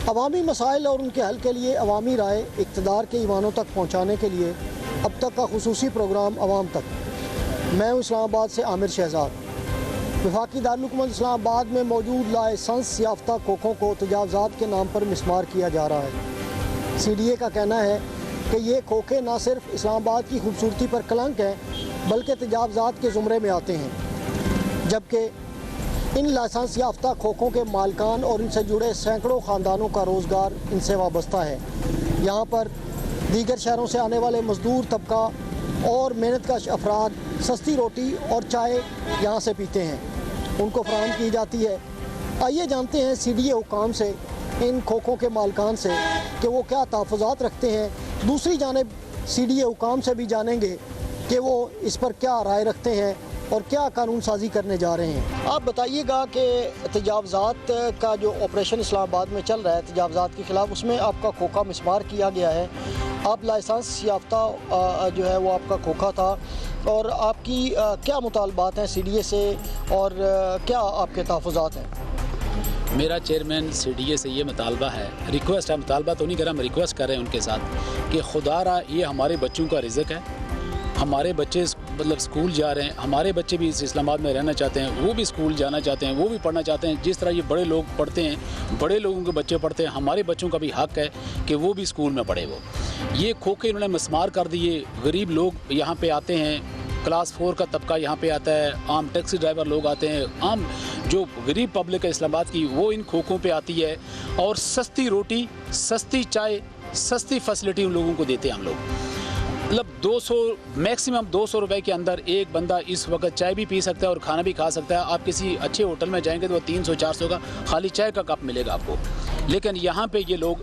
अवामी मसाइल और उनके हल के लिए अवामी राय इक़्तिदार के ईवानों तक पहुँचाने के लिए अब तक का खुसूसी प्रोग्राम अवाम तक। मैं हूँ इस्लामाबाद से आमिर शहजाद। वफाकी दारुल इस्लामाबाद में मौजूद लाइसेंस याफ्ता खोखों को तजावज़ात के नाम पर मिस्मार किया जा रहा है। CDA का कहना है कि ये खोखे न सिर्फ इस्लामाबाद की खूबसूरती पर कलंक हैं बल्कि तजावज़ात के ज़ुमरे में आते हैं, जबकि इन लाइसेंस याफ्ता खोखों के मालकान और इनसे जुड़े सैकड़ों ख़ानदानों का रोज़गार इनसे वाबस्ता है। यहाँ पर दीगर शहरों से आने वाले मज़दूर तबका और मेहनतकश अफराद सस्ती रोटी और चाय यहाँ से पीते हैं, उनको फराहम की जाती है। आइए जानते हैं CDA हुकाम से, इन खोखों के मालकान से कि वो क्या तहफ़्फ़ुज़ात रखते हैं। दूसरी जानिब CDA हुकाम से भी जानेंगे कि वो इस पर क्या राय रखते हैं और क्या कानून साजी करने जा रहे हैं। आप बताइएगा कि तजावज़ात का जो ऑपरेशन इस्लामाबाद में चल रहा है तजावज़ात के ख़िलाफ़, उसमें आपका खोखा मिस्मार किया गया है। आप लाइसेंस याफ्ता जो है वो आपका खोखा था, और आपकी क्या मुतालबात हैं CDA से और क्या आपके तहफ़्फ़ुज़ात हैं? मेरा चेयरमैन CDA से ये मुतालबा है, रिक्वेस्ट है, मुतालबा तो नहीं कर रहा, हम रिक्वेस्ट कर रहे हैं उनके साथ कि खुदारा ये हमारे बच्चों का रिज़्क़ है। हमारे बच्चे मतलब स्कूल जा रहे हैं, हमारे बच्चे भी इस इस्लामाबाद में रहना चाहते हैं, वो भी स्कूल जाना चाहते हैं, वो भी पढ़ना चाहते हैं। जिस तरह ये बड़े लोग पढ़ते हैं, बड़े लोगों के बच्चे पढ़ते हैं, हमारे बच्चों का भी हक़ है कि वो भी स्कूल में पढ़े। वो ये खोखे इन्होंने मिस्मार कर दिए। गरीब लोग यहाँ पे आते हैं, क्लास 4 का तबका यहाँ पे आता है, आम टैक्सी ड्राइवर लोग आते हैं, आम जो गरीब पब्लिक है इस्लामाबाद की वो इन खोखों पे आती है, और सस्ती रोटी, सस्ती चाय, सस्ती फैसिलिटी उन लोगों को देते हैं हम लोग। मतलब 200 मैक्सिमम 200 रुपए के अंदर एक बंदा इस वक्त चाय भी पी सकता है और खाना भी खा सकता है। आप किसी अच्छे होटल में जाएंगे तो 300-400 का खाली चाय का कप मिलेगा आपको। लेकिन यहाँ पे ये लोग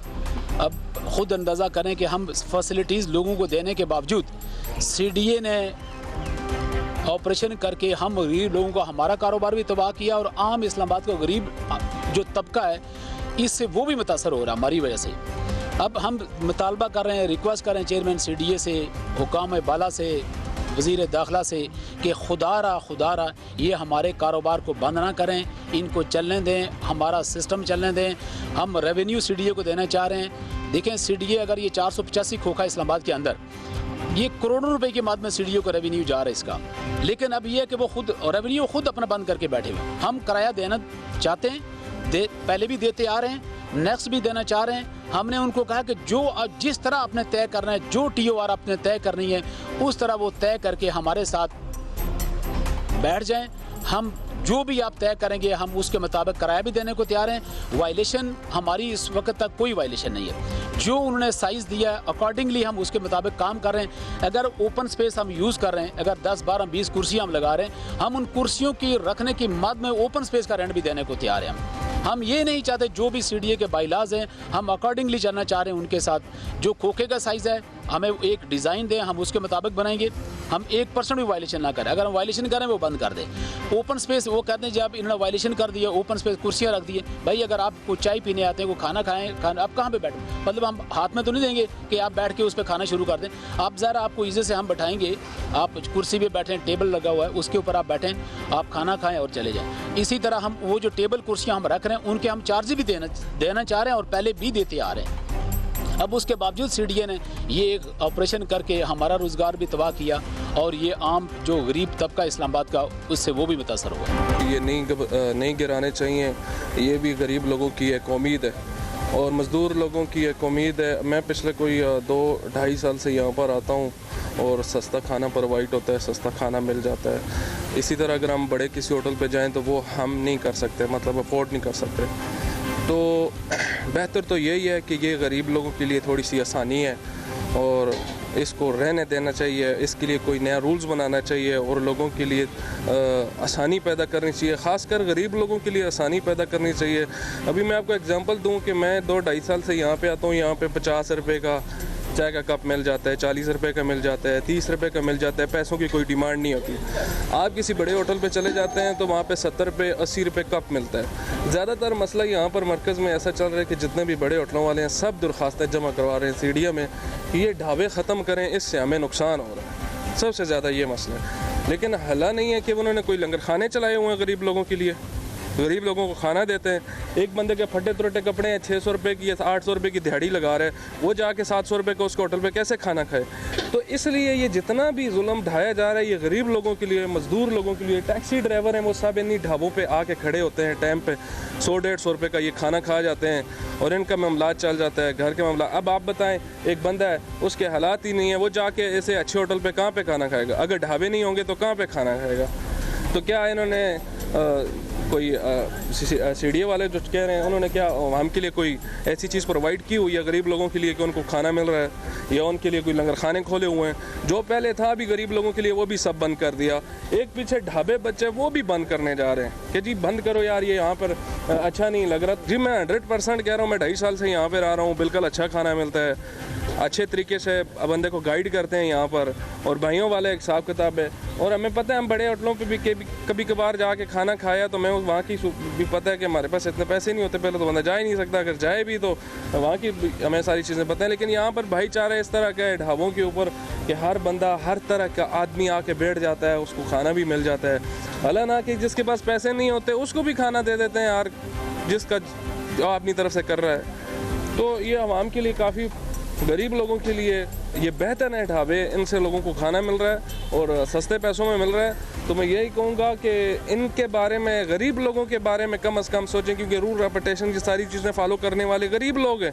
अब ख़ुद अंदाज़ा करें कि हम फैसिलिटीज़ लोगों को देने के बावजूद CDA ने ऑपरेशन करके हम गरीब लोगों का हमारा कारोबार भी तबाह किया, और आम इस्लामाबाद का गरीब जो तबका है इससे वो भी मुतासर हो रहा हमारी वजह से। अब हम मुतालबा कर रहे हैं, रिक्वेस्ट कर रहे हैं चेयरमैन CDA से, हुकाम बाला से, वज़ीर दाखिला से कि खुदारा ये हमारे कारोबार को बंद ना करें, इनको चलने दें, हमारा सिस्टम चलने दें। हम रेवेन्यू CDA को देना चाह रहे हैं। देखें CDA अगर ये 485 खोखा इस्लामाबाद के अंदर, ये करोड़ों रुपए के मद में CDA को रेवेन्यू जा रहा है इसका, लेकिन अब ये है कि वो खुद रेवेन्यू खुद अपना बंद करके बैठे हुए। हम किराया देना चाहते हैं, पहले भी देते आ रहे हैं, नेक्स्ट भी देना चाह रहे हैं। हमने उनको कहा कि जो जिस तरह आपने तय करना है, जो TOR आपने तय करनी है, उस तरह वो तय करके हमारे साथ बैठ जाएं। हम जो भी आप तय करेंगे हम उसके मुताबिक किराया भी देने को तैयार हैं। वायलेशन हमारी इस वक्त तक कोई वायलेशन नहीं है। जो उन्होंने साइज़ दिया है अकॉर्डिंगली हम उसके मुताबिक काम कर रहे हैं। अगर ओपन स्पेस हम यूज़ कर रहे हैं, अगर 10, 12, 20 कुर्सियाँ हम लगा रहे हैं, हम उन कुर्सियों की रखने की मद में ओपन स्पेस का रेंट भी देने को तैयार हैं। हम ये नहीं चाहते, जो भी CDA के बाइलाज हैं हम अकॉर्डिंगली चलना चाह रहे हैं उनके साथ। जो खोखे का साइज़ है हमें एक डिज़ाइन दें, हम उसके मुताबिक बनाएंगे। हम 1% भी वायलेशन ना करें, अगर हम वायलेशन करें वो बंद कर दें। ओपन स्पेस वो कहते हैं जब इन्होंने वायलेशन कर दिया, ओपन स्पेस कुर्सियाँ रख दिए, भाई अगर आप को चाय पीने आते हैं, को खाना खाएँ, आप कहाँ पे बैठें? मतलब हम हाथ में तो नहीं देंगे कि आप बैठ के उस पर खाना शुरू कर दें। आप ज़रा आपको ईज़ी से हम बैठाएंगे, आप कुर्सी पे बैठें, टेबल लगा हुआ है उसके ऊपर आप बैठें, आप खाना खाएँ और चले जाएँ। इसी तरह हम वो जो टेबल कुर्सियाँ हम रख रहे हैं उनके हम चार्ज भी देना चाह रहे हैं और पहले भी देते आ रहे हैं। अब उसके बावजूद CDA ने ये एक ऑपरेशन करके हमारा रोज़गार भी तबाह किया, और ये आम जो गरीब तबका इस्लामाबाद का उससे वो भी मुतासर हुआ। ये नहीं गिराने चाहिए, ये भी गरीब लोगों की एक उम्मीद है और मज़दूर लोगों की एक उम्मीद है। मैं पिछले कोई 2-2.5 साल से यहाँ पर आता हूँ और सस्ता खाना प्रोवाइड होता है, सस्ता खाना मिल जाता है। इसी तरह अगर हम बड़े किसी होटल पे जाएं तो वो हम नहीं कर सकते, मतलब अफोर्ड नहीं कर सकते। तो बेहतर तो यही है कि ये गरीब लोगों के लिए थोड़ी सी आसानी है और इसको रहने देना चाहिए। इसके लिए कोई नया रूल्स बनाना चाहिए और लोगों के लिए आसानी पैदा करनी चाहिए, ख़ासकर गरीब लोगों के लिए आसानी पैदा करनी चाहिए। अभी मैं आपको एग्जांपल दूं कि मैं 2-2.5 साल से यहाँ पे आता हूँ। यहाँ पे 50 रुपये का चाय का कप मिल जाता है, 40 रुपये का मिल जाता है, 30 रुपये का मिल जाता है। पैसों की कोई डिमांड नहीं होती। आप किसी बड़े होटल पे चले जाते हैं तो वहाँ पे 70 रुपये 80 रुपये कप मिलता है। ज़्यादातर मसला यहाँ पर मरकज़ में ऐसा चल रहा है कि जितने भी बड़े होटलों वाले हैं सब दरख्वास्तें जमा करवा रहे हैं CDA में कि ये ढाबे ख़त्म करें, इससे हमें नुकसान हो रहा है। सबसे ज़्यादा ये मसला है। लेकिन हला नहीं है कि उन्होंने कोई लंगर खाने चलाए हुए हैं गरीब लोगों के लिए। गरीब लोगों को खाना देते हैं। एक बंदे के फटे तुरटे कपड़े हैं 600 रुपये की या 800 रुपये की दिहाड़ी लगा रहे हैं, वो जाके 700 रुपये का उसके होटल पे कैसे खाना खाए। तो इसलिए ये जितना भी जुल्म ढाया जा रहा है ये गरीब लोगों के लिए, मजदूर लोगों के लिए। टैक्सी ड्राइवर हैं वो सब इन्हीं ढाबों पे आके खड़े होते हैं टाइम पे, 100-150 रुपये का ये खाना खा जाते हैं और इनका मामला चल जाता है, घर के मामला। अब आप बताएं, एक बंदा है उसके हालात ही नहीं है, वो जाके ऐसे अच्छे होटल पे कहाँ पे खाना खाएगा? अगर ढाबे नहीं होंगे तो कहाँ पे खाना खाएगा? तो क्या इन्होंने कोई सीढ़ी वाले जो कह रहे हैं उन्होंने क्या आवाम के लिए कोई ऐसी चीज़ प्रोवाइड की हुई है गरीब लोगों के लिए कि उनको खाना मिल रहा है, या उनके लिए कोई लंगर खाने खोले हुए हैं? जो पहले था अभी गरीब लोगों के लिए वो भी सब बंद कर दिया। एक पीछे ढाबे बच्चे वो भी बंद करने जा रहे हैं कि जी बंद करो यार, ये यहाँ पर अच्छा नहीं लग रहा। जी मैं 100% कह रहा हूँ, मैं 2.5 साल से यहाँ पर आ रहा हूँ, बिल्कुल अच्छा खाना मिलता है, अच्छे तरीके से बंदे को गाइड करते हैं यहाँ पर, और भाइयों वाले एक हिसाब किताब है। और हमें पता है हम बड़े होटलों पे भी कभी कभार जाके खाना खाया तो मैं वहाँ की भी पता है कि हमारे पास इतने पैसे नहीं होते, पहले तो बंदा जा ही नहीं सकता, अगर जाए भी तो वहाँ की हमें सारी चीज़ें पता है। लेकिन यहाँ पर भाईचारा इस तरह का है ढाबों के ऊपर कि हर बंदा, हर तरह का आदमी आके बैठ जाता है, उसको खाना भी मिल जाता है। भला ना कि जिसके पास पैसे नहीं होते उसको भी खाना दे देते हैं यार, जिसका जो अपनी तरफ से कर रहा है। तो ये आवाम के लिए काफ़ी, गरीब लोगों के लिए ये बेहतर है ढाबे, इनसे लोगों को खाना मिल रहा है और सस्ते पैसों में मिल रहा है। तो मैं यही कहूँगा कि इनके बारे में, गरीब लोगों के बारे में कम से कम सोचें, क्योंकि रूल रेपुटेशन की सारी चीज़ें फॉलो करने वाले गरीब लोग हैं।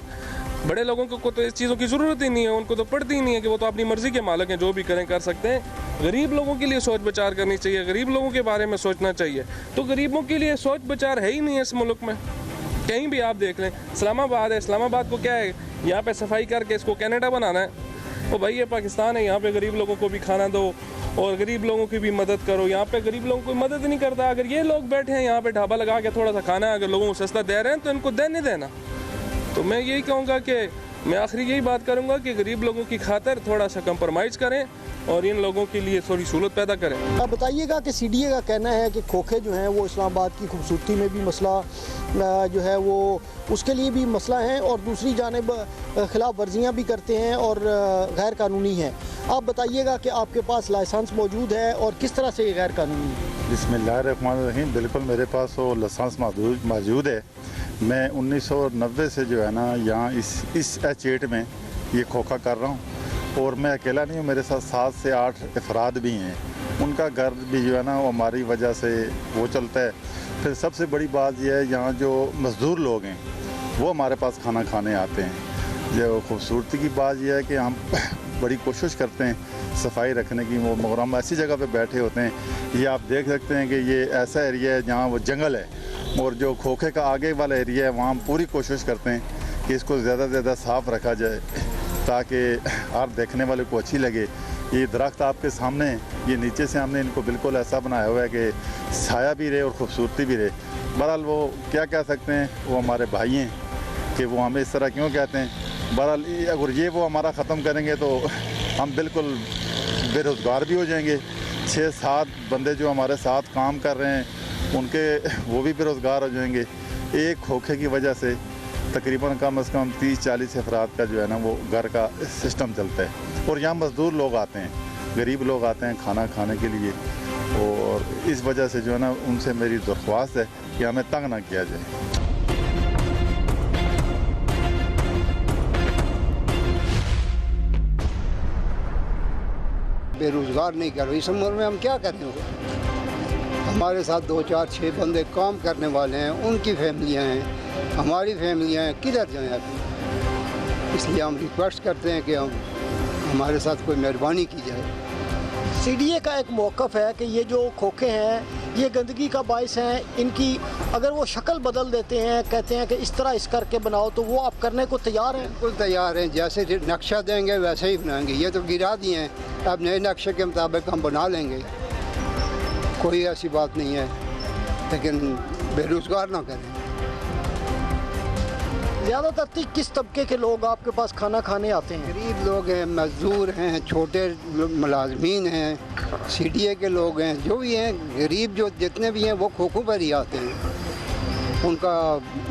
बड़े लोगों को तो इस चीज़ों की ज़रूरत ही नहीं है, उनको तो पड़ती ही नहीं है कि वो तो अपनी मर्ज़ी के मालिक हैं, जो भी करें कर सकते हैं। गरीब लोगों के लिए सोच विचार करनी चाहिए, गरीब लोगों के बारे में सोचना चाहिए। तो गरीबों के लिए सोच विचार है ही नहीं है इस मुल्क में। कहीं भी आप देख लें, इस्लामाबाद है, इस्लामाबाद को क्या है, यहाँ पे सफाई करके इसको कनाडा बनाना है। तो भाई ये पाकिस्तान है, यहाँ पे गरीब लोगों को भी खाना दो और गरीब लोगों की भी मदद करो। यहाँ पे गरीब लोगों को मदद नहीं करता। अगर ये लोग बैठे हैं यहाँ पे ढाबा लगा के थोड़ा सा खाना अगर लोगों को सस्ता दे रहे हैं तो इनको देने देना। तो मैं यही कहूँगा कि मैं आखिरी यही बात करूँगा कि गरीब लोगों की खातिर थोड़ा सा कंप्रोमाइज़ करें और इन लोगों के लिए थोड़ी सहूलत पैदा करें। आप बताइएगा कि CDA का कहना है कि खोखे जो हैं वो इस्लामाबाद की खूबसूरती में भी मसला जो है वो उसके लिए भी मसला है, और दूसरी जानिब खिलाफ वर्जियाँ भी करते हैं और गैर कानूनी हैं। आप बताइएगा कि आपके पास लाइसेंस मौजूद है और किस तरह से ये गैर कानूनी है? बिस्मिल्लाहिर्रहमानिर्रहीम, बिल्कुल मेरे पास वो लाइसेंस मौजूद है। मैं 1990 से जो है ना यहाँ इस H8 में ये खोखा कर रहा हूँ, और मैं अकेला नहीं हूँ, मेरे साथ 7 से 8 अफराद भी हैं। उनका घर भी जो है ना वो हमारी वजह से वो चलता है। फिर सबसे बड़ी बात यह है, यहाँ जो मज़दूर लोग हैं वो हमारे पास खाना खाने आते हैं। जो खूबसूरती की बात यह है कि हम बड़ी कोशिश करते हैं सफाई रखने की, वो मगर हम ऐसी जगह पे बैठे होते हैं। ये आप देख सकते हैं कि ये ऐसा एरिया है जहाँ वो जंगल है, और जो खोखे का आगे वाला एरिया है वहाँ हम पूरी कोशिश करते हैं कि इसको ज़्यादा से ज़्यादा साफ़ रखा जाए ताकि आप देखने वाले को अच्छी लगे। ये दरख्त आपके सामने है, ये नीचे से हमने इनको बिल्कुल ऐसा बनाया हुआ है कि साया भी रहे और ख़ूबसूरती भी रहे। बहरहाल वो क्या कह सकते हैं, वो हमारे भाई हैं कि वो हमें इस तरह क्यों कहते हैं। बहरहाल अगर ये वो हमारा ख़त्म करेंगे तो हम बिल्कुल बेरोज़गार भी हो जाएंगे। 6-7 बंदे जो हमारे साथ काम कर रहे हैं उनके वो भी बेरोज़गार हो जाएंगे। एक खोखे की वजह से तकरीबन कम से कम 30-40 अफराद का जो है ना वो घर का सिस्टम चलता है। और यहाँ मज़दूर लोग आते हैं, गरीब लोग आते हैं खाना खाने के लिए, और इस वजह से जो है ना उनसे मेरी दरख्वास्त है कि हमें तंग ना किया जाए। बेरोज़गार नहीं कर रहे, इस उम्र में हम क्या करें? हमारे साथ 2-4-6 बंदे काम करने वाले हैं, उनकी फैमिलियां हैं, हमारी फैमिलियां हैं, किधर जाएं अभी? इसलिए हम रिक्वेस्ट करते हैं कि हमारे साथ कोई मेहरबानी की जाए। CDA का एक मौक़िफ़ है कि ये जो खोखे हैं ये गंदगी का बाइस हैं, इनकी अगर वो शक्ल बदल देते हैं, कहते हैं कि इस तरह इस करके बनाओ, तो वो आप करने को तैयार हैं? बिल्कुल तैयार हैं, जैसे नक्शा देंगे वैसे ही बनाएंगे। ये तो गिरा दिए हैं, अब नए नक्शे के मुताबिक हम बना लेंगे, कोई ऐसी बात नहीं है, लेकिन बेरोज़गार ना करें। ज़्यादातर किस तबके के लोग आपके पास खाना खाने आते हैं? गरीब लोग हैं, मज़दूर हैं, छोटे मुलाजमीन हैं, CDA के लोग हैं, जो भी हैं गरीब, जो जितने भी हैं वो खोखों पर ही आते हैं। उनका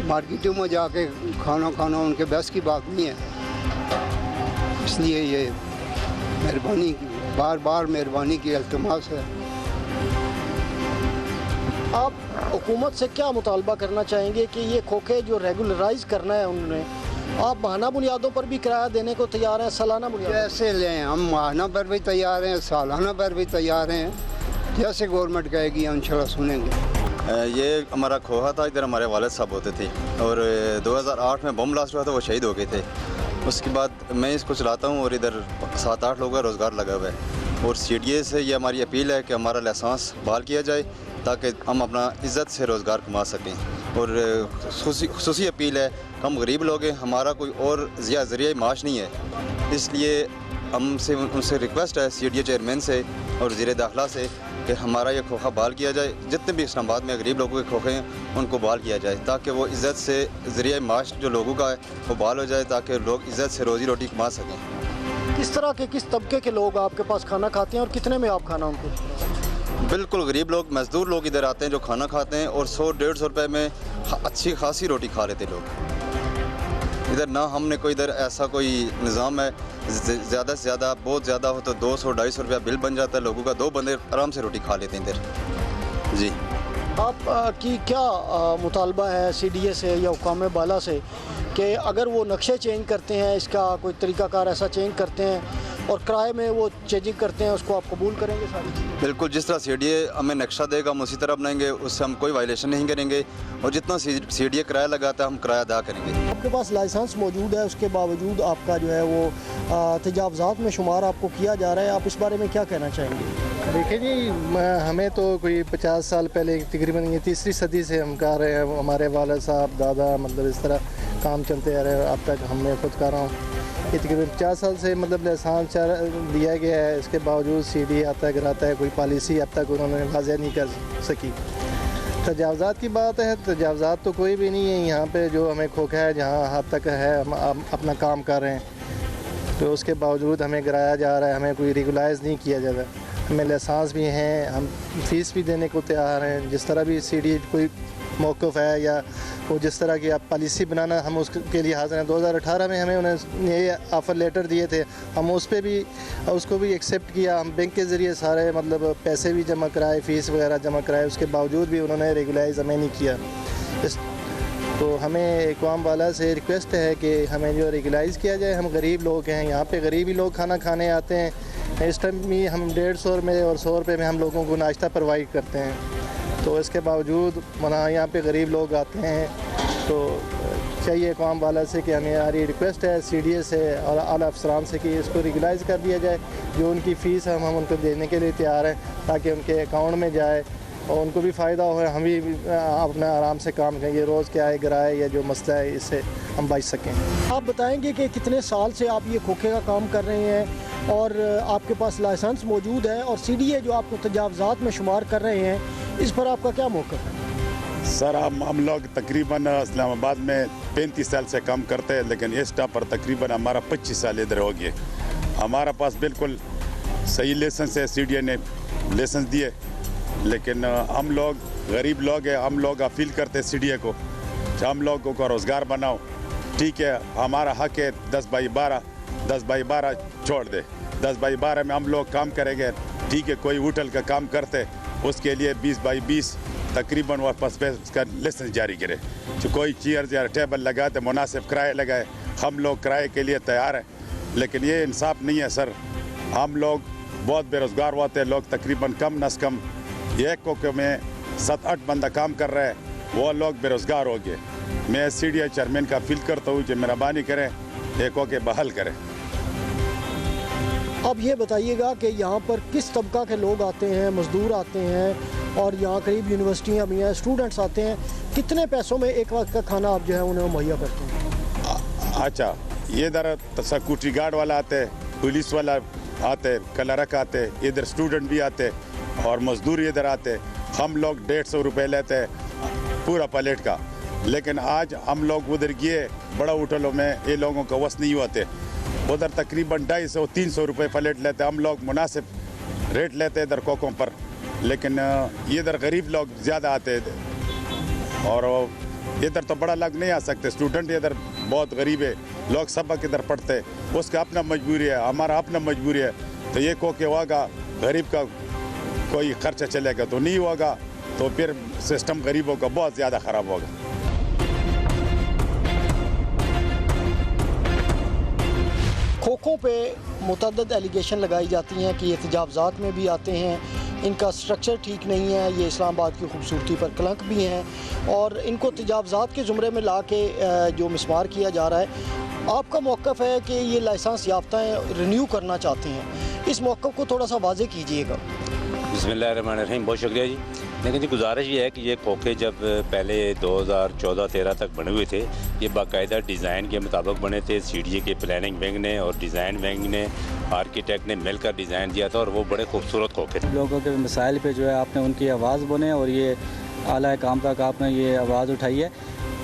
मार्केटों में जाके खाना खाना उनके बस की बात नहीं है। इसलिए ये मेहरबानी, बार बार मेहरबानी की इल्तिमास है। आप हुकूमत से क्या मुतालबा करना चाहेंगे कि ये खोखे जो रेगुलराइज करना है उन्होंने, आप माहाना बुनियादों पर भी किराया देने को तैयार हैं, सालाना बुनियाद? कैसे लें, हम माहाना पर भी तैयार हैं, सालाना पर भी तैयार हैं, जैसे गवर्नमेंट कहेगी इंशाल्लाह सुनेंगे। ये हमारा खोखा था, इधर हमारे वालिद साहब होते थे और 2008 में बम ब्लास्ट हुआ था, वो शहीद हो गए थे। उसके बाद मैं इसको चलाता हूँ और इधर 7-8 लोगों का रोज़गार लगा हुआ है। और CDA से ये हमारी अपील है कि हमारा लाइसेंस बहाल किया जाए ताकि हम अपना इज़्ज़त से रोज़गार कमा सकें। और खुसूसी अपील है, हम गरीब लोग हैं, हमारा कोई और ज़रिया माश नहीं है, इसलिए हमसे उनसे रिक्वेस्ट है CDA चेयरमैन से और वज़ीर दाखिला से कि हमारा ये खोखा बहाल किया जाए। जितने भी इस्लामाबाद में गरीब लोगों के खोखे हैं उनको बहाल किया जाए ताकि वो इज़्ज़त से ज़रिया माश जो लोगों का है वो बहाल हो जाए ताकि लोग इज़्ज़त से रोज़ी रोटी कमा सकें। किस तरह के, किस तबके के लोग आपके पास खाना खाते हैं और कितने में आप खाना उनको? बिल्कुल गरीब लोग, मज़दूर लोग इधर आते हैं जो खाना खाते हैं और 100-150 रुपये में अच्छी खासी रोटी खा लेते लोग। इधर ना हमने कोई इधर ऐसा कोई निज़ाम है, ज़्यादा से ज़्यादा बहुत ज़्यादा हो तो 200-250 रुपया बिल बन जाता है लोगों का, 2 बंदे आराम से रोटी खा लेते हैं इधर। जी, आप की क्या मुतालबा है CDA से या हुकाम बाला से कि अगर वो नक्शे चेंज करते हैं, इसका कोई तरीक़ाकार ऐसा चेंज करते हैं और किराए में वो चेंजिंग करते हैं, उसको आप कबूल करेंगे सारी चीज़ें? बिल्कुल, जिस तरह CDA हमें नक्शा देगा हम उसी तरह बनाएंगे, उससे हम कोई वायलेशन नहीं करेंगे और जितना CDA किराया लगाता है हम किराया अदा करेंगे। आपके पास लाइसेंस मौजूद है, उसके बावजूद आपका जो है वो तजावज़ात में शुमार आपको किया जा रहा है, आप इस बारे में क्या कहना चाहेंगे? देखिए जी, हमें तो कोई 50 साल पहले तकरीबन ये 3री सदी से हम कर रहे हैं, हमारे वालिद साहब दादा मतलब इस तरह काम चलते आ रहे हैं, अब तक हमने खुद कर रहा हूँ। ये तकरीबन 50 साल से मतलब लाइसेंस दिया गया है, इसके बावजूद CDA आता कराता है, कोई पॉलिसी अब तक उन्होंने वाज़े नहीं कर सकी। तजावज़ात की बात है, तजावज़ात तो कोई भी नहीं है यहाँ पे, जो हमें खोखा है जहाँ हद तक है हम अपना काम कर रहे हैं, तो उसके बावजूद हमें गिराया जा रहा है, हमें कोई रेगुलाइज़ नहीं किया जा रहा। हमें लाइसेंस भी हैं, हम फ़ीस भी देने को तैयार हैं, जिस तरह भी CDA कोई मौक़िफ़ है या वो जिस तरह की आप पॉलिसी बनाना, हम उसके लिए हाज़िर हैं। 2018 में हमें उन्हें ये ऑफ़र लेटर दिए थे, हम उस पर भी उसको भी एक्सेप्ट किया, हम बैंक के ज़रिए सारे मतलब पैसे भी जमा कराए, फ़ीस वगैरह जमा कराए, उसके बावजूद भी उन्होंने रेगुलाइज़ हमें नहीं किया। तो हमें अक़वाम वाला से रिक्वेस्ट है कि हमें जो रेगुलाइज़ किया जाए। हम गरीब लोग हैं, यहाँ पे गरीब ही लोग खाना खाने आते हैं। इस टाइम भी हम 150 में और 100 रुपये में हम लोगों को नाश्ता प्रोवाइड करते हैं, तो इसके बावजूद मना यहाँ पे गरीब लोग आते हैं। तो चाहिए अक़वाम वाला से कि हमें हमारी रिक्वेस्ट है CDA से और आला अफसरान से कि इसको रेगुलाइज़ कर दिया जाए। जो उनकी फ़ीस हम उनको देने के लिए तैयार हैं ताकि उनके अकाउंट में जाए और उनको भी फ़ायदा हो, हम भी अपना आराम से काम करें। ये रोज़ क्या है किराए या जो मसला है इससे हम बच सकें। आप बताएंगे कि कितने साल से आप ये खोखे का काम कर रहे हैं और आपके पास लाइसेंस मौजूद है और CDA जो आपको तजावज़ात में शुमार कर रहे हैं, इस पर आपका क्या मौक़िफ़ है? सर हम लोग तकरीबन इस्लामाबाद में 35 साल से काम करते हैं, लेकिन इस टाइम पर तकरीबन हमारा 25 साल इधर हो गए। हमारा पास बिल्कुल सही लाइसेंस है, CDA ने लाइसेंस दिए, लेकिन हम लोग गरीब लोग हैं, हम लोग अपील करते हैं CDA को, हम लोगों को रोज़गार बनाओ। ठीक है, हमारा हक है 10/12 छोड़ दे, 10/12 में हम लोग काम करेंगे। ठीक है, कोई होटल का काम करते उसके लिए 20/20 तकरीबन वापस पे उसका लाइसेंस जारी करे। जो कोई चेयर या टेबल लगाए तो मुनासिब किराए लगाए, हम लोग किराए के लिए तैयार हैं, लेकिन ये इंसाफ नहीं है सर। हम लोग बहुत बेरोज़गार होते हैं, लोग तकरीबन कम नस कम एक कोके में 7-8 बंदा काम कर रहे हैं, वो लोग बेरोज़गार हो गए। मैं CDA चेयरमैन का अपील करता हूँ कि मेहरबानी करें, एक कोके बहाल करें। अब ये बताइएगा कि यहाँ पर किस तबका के लोग आते हैं, मज़दूर आते हैं और यहाँ करीब यूनिवर्सिटियाँ भी हैं, स्टूडेंट्स आते हैं, कितने पैसों में एक वक्त का खाना आप जो है उन्हें मुहैया करते हैं? अच्छा, ये इधर सिक्योरिटी गार्ड वाला आते हैं, पुलिस वाला आते, क्लर्क आते, इधर स्टूडेंट भी आते और मजदूर इधर आते। हम लोग 150 रुपये लेते हैं पूरा प्लेट का, लेकिन आज हम लोग उधर गए बड़ा होटलों में, ये लोगों का वस नहीं होते, उधर तकरीबन 250-300 रुपये प्लेट लेते। हम लोग मुनासिब रेट लेते इधर कोकों पर, लेकिन इधर गरीब लोग ज़्यादा आते और इधर तो बड़ा लोग नहीं आ सकते। स्टूडेंट इधर बहुत गरीब है, लोग सबक इधर पढ़ते, उसका अपना मजबूरी है, हमारा अपना मजबूरी है। तो ये कोके होगा, गरीब का कोई खर्चा चलेगा तो नहीं होगा, तो फिर सिस्टम गरीबों का बहुत ज़्यादा ख़राब होगा। खोखों पे मुतअद्दिद एलिगेशन लगाई जाती हैं कि ये तजावज़ात में भी आते हैं, इनका स्ट्रक्चर ठीक नहीं है, ये इस्लामाबाद की खूबसूरती पर कलंक भी हैं और इनको तजावज़ात के ज़ुमरे में ला के जो मिसमार किया जा रहा है। आपका मौक़िफ़ है कि ये लाइसेंस याफ्ता हैं, रिन्यू करना चाहते हैं, इस मौक़िफ़ को थोड़ा सा वाज़े कीजिएगा। बिस्मिल्लाहिर्रहमानिर्रहीम, बहुत शुक्रिया जी। लेकिन जी गुजारिश ये है कि ये खोखे जब पहले 2014-13 तक बने हुए थे, ये बाकायदा डिज़ाइन के मुताबिक बने थे। सीडीए के प्लानिंग विंग ने और डिज़ाइन विंग ने, आर्किटेक्ट ने मिलकर डिज़ाइन दिया था और वो बड़े खूबसूरत खोखे थे। लोगों के मसाइल पे जो है आपने उनकी आवाज़ बने और ये आला काम तक आपने ये आवाज़ उठाई है।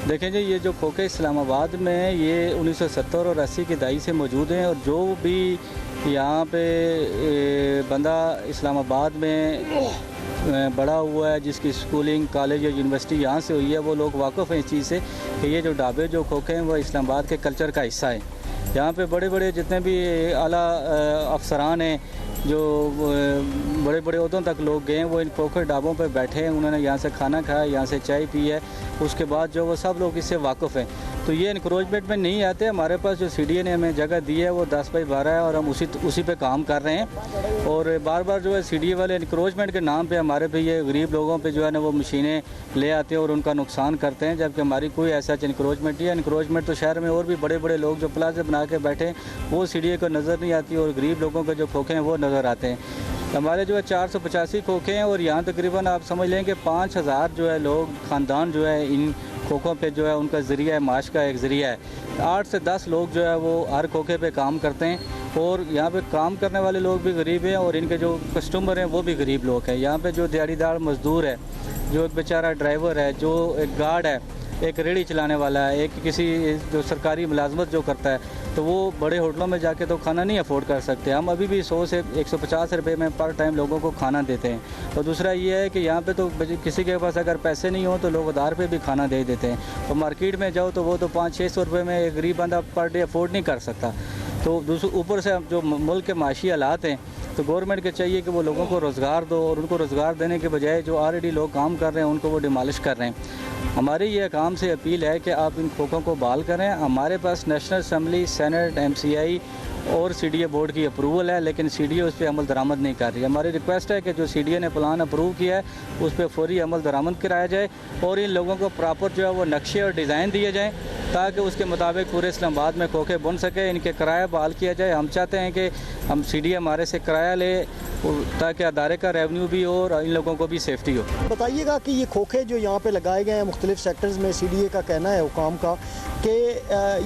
देखें जी, ये जो खोखे इस्लामाबाद में ये 1970 और 80 की दहाई से मौजूद हैं और जो भी यहाँ पे बंदा इस्लामाबाद में बड़ा हुआ है, जिसकी स्कूलिंग कॉलेज या यूनिवर्सिटी यहाँ से हुई है, वो लोग वाकिफ़ हैं इस चीज़ से कि ये जो ढाबे जो खोखे हैं वो इस्लामाबाद के कल्चर का हिस्सा है। यहाँ पे बड़े बड़े जितने भी आला अफसरान हैं, जो बड़े बड़े उहदों तक लोग गए हैं, वो इन खोखे ढाबों पे बैठे हैं, उन्होंने यहाँ से खाना खाया, यहाँ से चाय पी है, उसके बाद जो वो सब लोग इससे वाकिफ़ हैं। तो ये इंक्रोचमेंट में नहीं आते। हमारे पास जो सीडीए ने हमें जगह दी है वो 10/12 है और हम उसी पे काम कर रहे हैं और बार बार जो है सीडीए वाले इंक्रोचमेंट के नाम पे हमारे पे ये गरीब लोगों पे जो है ना वो मशीनें ले आते हैं और उनका नुकसान करते हैं, जबकि हमारी कोई ऐसा इंक्रोचमेंट नहीं है। इंक्रोचमेंट तो शहर में और भी बड़े बड़े लोग जो प्लाजे बना के बैठे हैं वो सीडीए को नज़र नहीं आती और गरीब लोगों के जो खोखे हैं वो नज़र आते हैं। हमारे जो है 485 खोखे हैं और यहाँ तकरीबन आप समझ लें कि 5000 जो है लोग ख़ानदान जो है इन खोखों पे जो है उनका ज़रिया है, माश का एक ज़रिया है। 8 से 10 लोग जो है वो हर खोखे पे काम करते हैं और यहाँ पे काम करने वाले लोग भी गरीब हैं और इनके जो कस्टमर हैं वो भी गरीब लोग हैं। यहाँ पे जो दिहाड़ीदार मज़दूर है, जो एक बेचारा ड्राइवर है, जो एक गार्ड है, एक रेड़ी चलाने वाला है, एक किसी जो सरकारी मुलाजमत जो करता है, तो वो बड़े होटलों में जाके तो खाना नहीं अफोर्ड कर सकते। हम अभी भी 100 से 150 रुपये में पर टाइम लोगों को खाना देते हैं। और दूसरा ये है कि यहाँ पे तो किसी के पास अगर पैसे नहीं हो तो लोग उधार पे भी खाना दे देते हैं और मार्केट में जाओ तो वो तो 500-600 रुपये में एक गरीब बंदा पर डे अफोर्ड नहीं कर सकता। तो ऊपर से जो मुल्क के माशी हालात हैं, तो गवर्नमेंट के चाहिए कि वो लोगों को रोज़गार दो और उनको रोज़गार देने के बजाय जो ऑलरेडी लोग काम कर रहे हैं उनको वो डिमॉलिश कर रहे हैं। हमारी ये काम से अपील है कि आप इन खोखों को बहाल करें। हमारे पास नेशनल असम्बली, सेनेट, MCI और सीडीए बोर्ड की अप्रूवल है, लेकिन सीडीए उस पर अमल दरामद नहीं कर रही। हमारी रिक्वेस्ट है कि जो सीडीए ने प्लान अप्रूव किया है उस पर फौरी अमल दरामद कराया जाए और इन लोगों को प्रॉपर जो है वो नक्शे और डिज़ाइन दिए जाएँ ताकि उसके मुताबिक पूरे इस्लामाबाद में खोखे बन सके। इनके किराया बहाल किया जाए। हम चाहते हैं कि हम सीडीए हमारे से किराया ले ताकि अदारे का रेवेन्यू भी हो और इन लोगों को भी सेफ्टी हो। बताइएगा कि ये खोखे जो यहाँ पे लगाए गए हैं मुख्तलिफ सेक्टर्स में, सीडीए का कहना है हुकाम का कि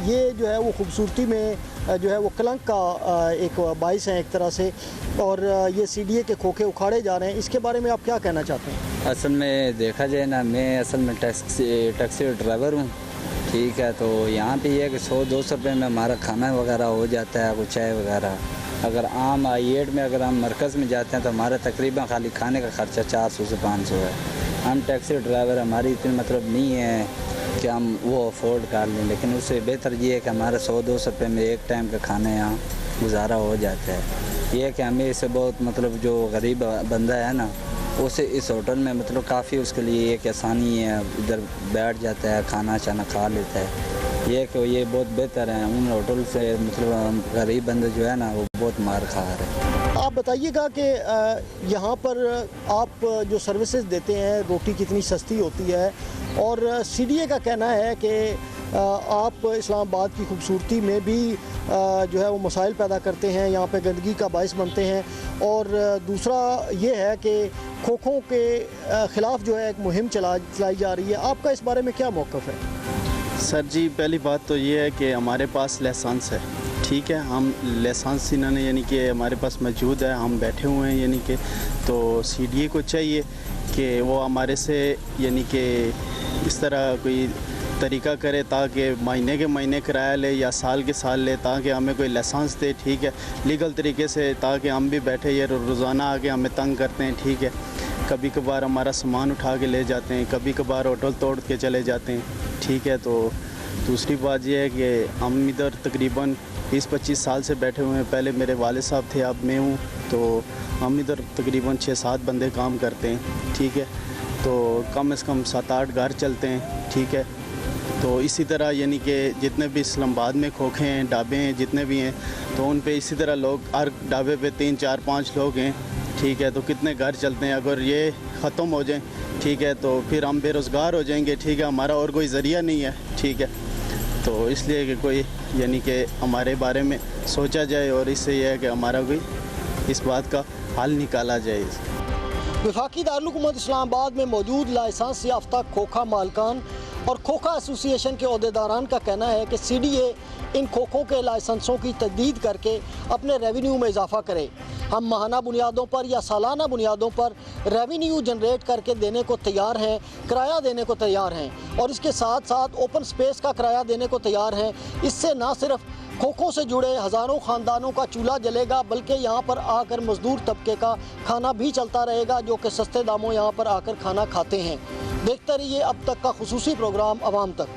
ये जो है वो खूबसूरती में जो है वो कलंक का एक बाइस है एक तरह से, और ये सीडीए के खोखे उखाड़े जा रहे हैं, इसके बारे में आप क्या कहना चाहते हैं? असल में देखा जाए ना, मैं असल में टैक्सी ड्राइवर हूँ, ठीक है। तो यहाँ पे ये है कि 100-200 रुपये में हमारा खाना वगैरह हो जाता है, कुछ चाय वगैरह। अगर आम I8 में अगर हम मरकज़ में जाते हैं तो हमारा तकरीबन खाली खाने का ख़र्चा 400 से 500 है। हम टैक्सी ड्राइवर, हमारी इतनी मतलब नहीं है कि हम वो अफोर्ड कर लें, लेकिन उससे बेहतर ये है कि हमारा 100-200 रुपये में एक टाइम का खाना यहाँ गुजारा हो जाता है। ये है कि हमें इससे बहुत मतलब जो गरीब बंदा है ना, उसे इस होटल में मतलब काफ़ी उसके लिए एक आसानी है, इधर बैठ जाता है, खाना चाना खा लेता है। ये कि ये बहुत बेहतर है उन होटल से, मतलब गरीब बंदे जो है ना वो बहुत मार खा रहे हैं। आप बताइएगा कि यहाँ पर आप जो सर्विसेज देते हैं, रोटी कितनी सस्ती होती है, और सीडीए का कहना है कि आप इस्लामाबाद की खूबसूरती में भी जो है वो मसाइल पैदा करते हैं, यहाँ पे गंदगी का बाइस बनते हैं, और दूसरा ये है कि खोखों के ख़िलाफ़ जो है एक मुहिम चलाई जा रही है। आपका इस बारे में क्या मौक़िफ़ है? सर जी, पहली बात तो ये है कि हमारे पास लाइसेंस है, ठीक है। हम लाइसेंस इन्होंने यानी कि हमारे पास मौजूद है, हम बैठे हुए हैं यानी कि, तो सीडीए को चाहिए कि वो हमारे से यानी कि इस तरह कोई तरीका करे ताकि महीने के महीने किराया ले या साल के साल ले, ताकि हमें कोई लाइसेंस दे, ठीक है, लीगल तरीके से, ताकि हम भी बैठे ये रोज़ाना आके हमें तंग करते हैं, ठीक है। कभी कभार हमारा सामान उठा के ले जाते हैं, कभी कभार होटल तोड़ के चले जाते हैं, ठीक है। तो दूसरी बात यह है कि हम इधर तकरीबन 20-25 साल से बैठे हुए हैं। पहले मेरे वालिद साहब थे, अब मैं हूँ, तो हम इधर तकरीबन 6-7 बंदे काम करते हैं, ठीक है। तो कम से कम 7-8 घर चलते हैं, ठीक है। तो इसी तरह यानी कि जितने भी इस्लामाबाद में खोखे हैं, ढाबे हैं, जितने भी हैं, तो उन पे इसी तरह लोग, हर ढाबे पे 3-4-5 लोग हैं, ठीक है। तो कितने घर चलते हैं, अगर ये ख़त्म हो जाए, ठीक है, तो फिर हम बेरोज़गार हो जाएंगे, ठीक है। हमारा और कोई ज़रिया नहीं है, ठीक है। तो इसलिए कि कोई यानी कि हमारे बारे में सोचा जाए और इससे यह है कि हमारा कोई इस बात का हल निकाला जाए। वफाकी दारुल-हुकूमत इस्लामाबाद में मौजूद लाइसेंस याफ्ता खोखा मालकान और खोखा एसोसिएशन के अहदेदारान का कहना है कि CDA इन खोखों के लाइसेंसों की तजदीद करके अपने रेवेन्यू में इजाफा करे। हम माहाना बुनियादों पर या सालाना बुनियादों पर रेवेन्यू जनरेट करके देने को तैयार हैं, किराया देने को तैयार हैं और इसके साथ साथ ओपन स्पेस का किराया देने को तैयार हैं। इससे ना सिर्फ खोखों से जुड़े हज़ारों ख़ानदानों का चूल्हा जलेगा, बल्कि यहाँ पर आकर मज़दूर तबके का खाना भी चलता रहेगा, जो कि सस्ते दामों यहाँ पर आकर खाना खाते हैं। देखते रहिए अब तक का खुसूसी प्रोग्राम अवाम तक।